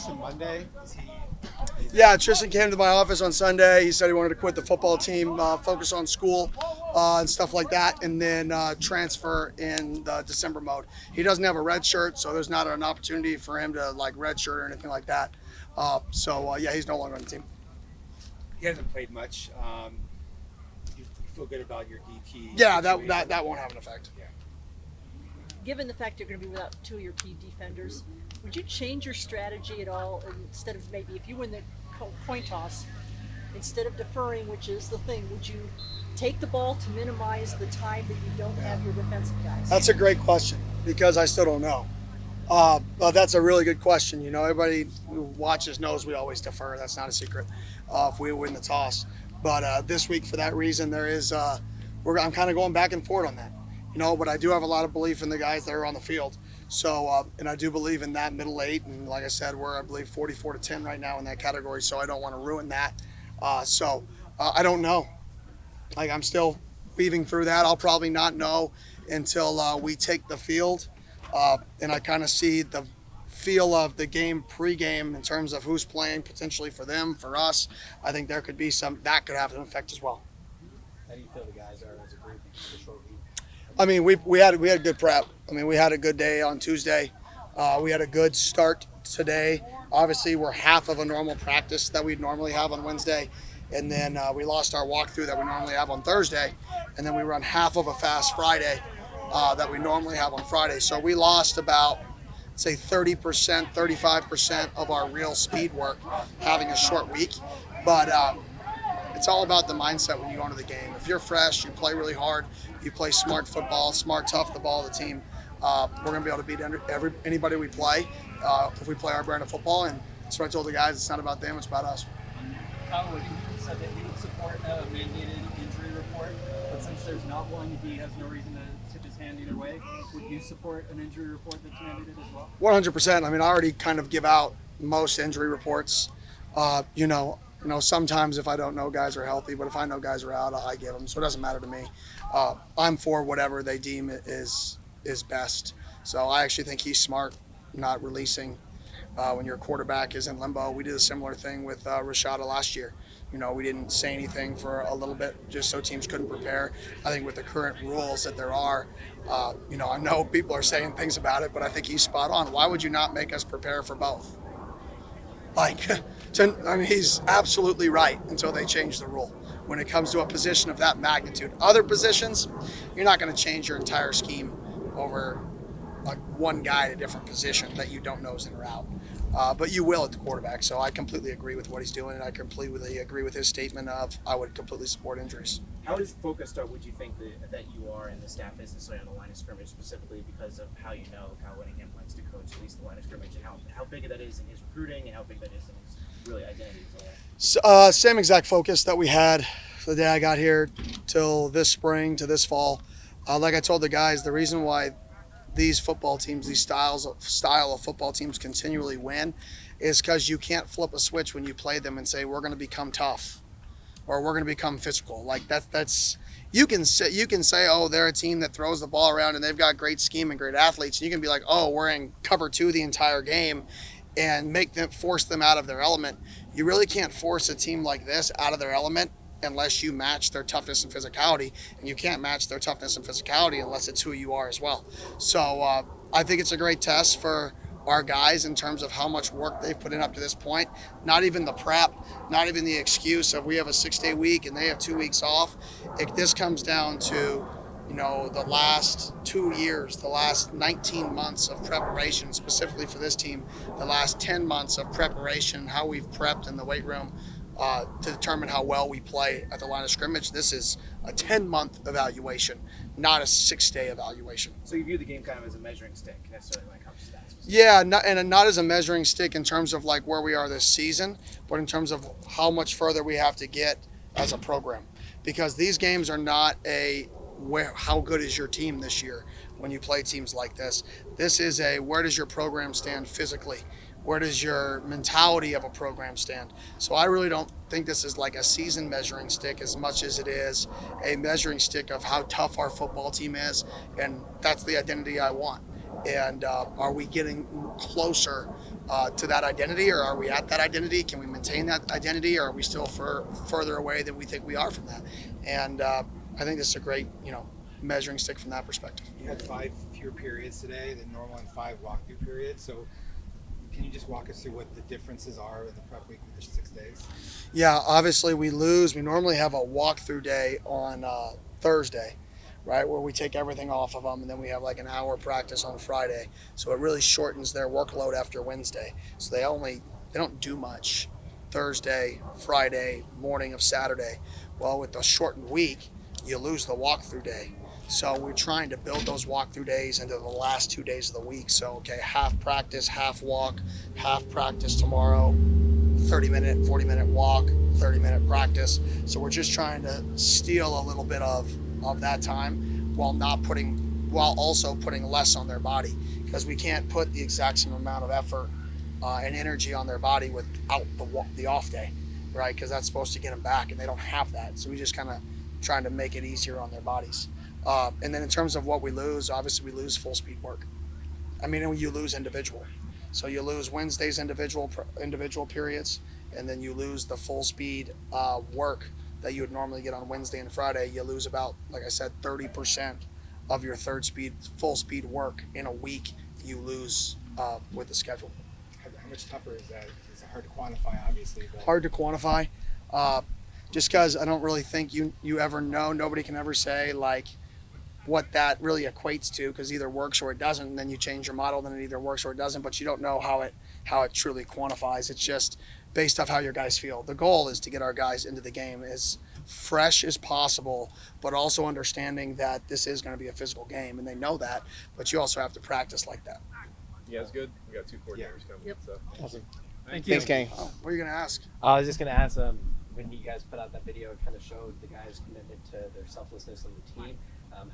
Tristan Monday? Yeah, Tristan came to my office on Sunday. He said he wanted to quit the football team, focus on school and stuff like that, and then transfer in the December mode. He doesn't have a red shirt, so there's not an opportunity for him to like red shirt or anything like that. Yeah, he's no longer on the team. He hasn't played much. You feel good about your DT? Yeah, situation? that won't have an effect. Yeah. Given the fact you're going to be without two of your key defenders, would you change your strategy at all? Instead of maybe if you win the coin toss, instead of deferring, which is the thing, would you take the ball to minimize the time that you don't have your defensive guys? That's a great question because I still don't know. But that's a really good question. You know, everybody who watches knows we always defer. That's not a secret if we win the toss. But this week, for that reason, there is I'm kind of going back and forth on that. You know, but I do have a lot of belief in the guys that are on the field. So, and I do believe in that middle eight. And like I said, we're, I believe, 44-10 right now in that category. So I don't want to ruin that. I don't know. Like, I'm still weaving through that. I'll probably not know until we take the field. And I kind of see the feel of the game pregame in terms of who's playing potentially for them, for us. I think there could be that could have an effect as well. How do you feel the guys are as a group in the short week? I mean, we had good prep. I mean, we had a good day on Tuesday. We had a good start today. Obviously, we're half of a normal practice that we'd normally have on Wednesday. And then we lost our walkthrough that we normally have on Thursday. And then we run half of a fast Friday that we normally have on Friday. So we lost about, say, 30%, 35% of our real speed work having a short week. But it's all about the mindset when you go into the game. If you're fresh, you play really hard, you play smart football, smart, tough the ball of the team, we're going to be able to beat anybody we play if we play our brand of football. And that's what I told the guys. It's not about them, it's about us. Kyle Woody said that he would support a mandated injury report, but since there's not one, he has no reason to tip his hand either way. Would you support an injury report that's mandated as well? 100%. I mean, I already kind of give out most injury reports. You know, sometimes if I don't know guys are healthy, but if I know guys are out, I give them. So it doesn't matter to me. I'm for whatever they deem is best. So I actually think he's smart not releasing when your quarterback is in limbo. We did a similar thing with Rashada last year. You know, we didn't say anything for a little bit just so teams couldn't prepare. I think with the current rules that there are, you know, I know people are saying things about it, but I think he's spot on. Why would you not make us prepare for both? Like, I mean, he's absolutely right until they change the rule. When it comes to a position of that magnitude, other positions, you're not going to change your entire scheme over like one guy at a different position that you don't know is in or out. But you will at the quarterback. So I completely agree with what he's doing, and I completely agree with his statement of I would completely support injuries. How focused would you think that you are in the staff is necessarily on the line of scrimmage, specifically because of how you know Kyle Whittingham likes to coach at least the line of scrimmage, and how big that is in his recruiting and how big that is in his really identity as well? Same exact focus that we had the day I got here till this spring to this fall. Like I told the guys, the reason why these football teams, these style of football teams continually win is because you can't flip a switch when you play them and say we're going to become tough or we're going to become physical. Like that's you can say oh, they're a team that throws the ball around and they've got great scheme and great athletes, and you can be like, oh, we're in cover 2 the entire game and force them out of their element. You really can't force a team like this out of their element unless you match their toughness and physicality, and you can't match their toughness and physicality unless it's who you are as well. So I think it's a great test for our guys in terms of how much work they've put in up to this point. Not even the prep, not even the excuse of we have a 6-day week and they have 2 weeks off. This comes down to, you know, the last 2 years, the last 19 months of preparation, specifically for this team, the last 10 months of preparation, how we've prepped in the weight room to determine how well we play at the line of scrimmage. This is a 10-month evaluation, not a 6-day evaluation. So you view the game kind of as a measuring stick, necessarily when it comes to that. Yeah, not as a measuring stick in terms of like where we are this season, but in terms of how much further we have to get as a program. Because these games are not how good is your team this year when you play teams like this. This is where does your program stand physically? Where does your mentality of a program stand? So I really don't think this is like a season measuring stick as much as it is a measuring stick of how tough our football team is, and that's the identity I want. And are we getting closer to that identity, or are we at that identity? Can we maintain that identity, or are we still further away than we think we are from that? And I think this is a great, measuring stick from that perspective. You had 5 fewer periods today than normal and 5 walkthrough periods. So can you just walk us through what the differences are in the prep week with the 6 days? Yeah, obviously we lose. We normally have a walkthrough day on Thursday, right, where we take everything off of them, and then we have like an hour practice on Friday. So it really shortens their workload after Wednesday. So they don't do much Thursday, Friday, morning of Saturday. Well, with the shortened week, you lose the walkthrough day. So we're trying to build those walkthrough days into the last 2 days of the week. So, okay, half practice, half walk, half practice tomorrow, 30-minute, 40-minute walk, 30-minute practice. So we're just trying to steal a little bit of that time while also putting less on their body, because we can't put the exact same amount of effort and energy on their body without the off day, right? Because that's supposed to get them back, and they don't have that. So we just kind of trying to make it easier on their bodies. And then in terms of what we lose, obviously we lose full speed work. I mean, you lose individual. So you lose Wednesday's individual periods, and then you lose the full speed work that you would normally get on Wednesday and Friday. You lose about, like I said, 30% of your full speed work in a week. You lose with the schedule. How much tougher is that? It's hard to quantify, obviously. But Hard to quantify, just because I don't really think you ever know. Nobody can ever say like what that really equates to, because either works or it doesn't, and then you change your model, then it either works or it doesn't, but you don't know how it truly quantifies. It's just based off how your guys feel. The goal is to get our guys into the game as fresh as possible, but also understanding that this is going to be a physical game, and they know that, but you also have to practice like that. Yeah, it's good. We got 2 coordinators coming. Yep. So. Awesome. Thank you. Thanks, gang. What are you going to ask? I was just going to ask, when you guys put out that video, it kind of showed the guys' commitment to their selflessness on the team.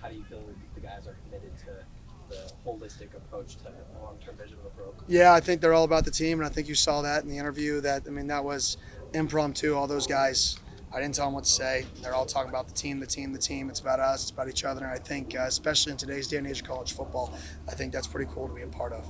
How do you feel the guys are committed to the holistic approach to the long-term vision of the program? Yeah, I think they're all about the team, and I think you saw that in the interview. That was impromptu. All those guys, I didn't tell them what to say. They're all talking about the team, the team, the team. It's about us. It's about each other. And I think, especially in today's day and age of college football, I think that's pretty cool to be a part of.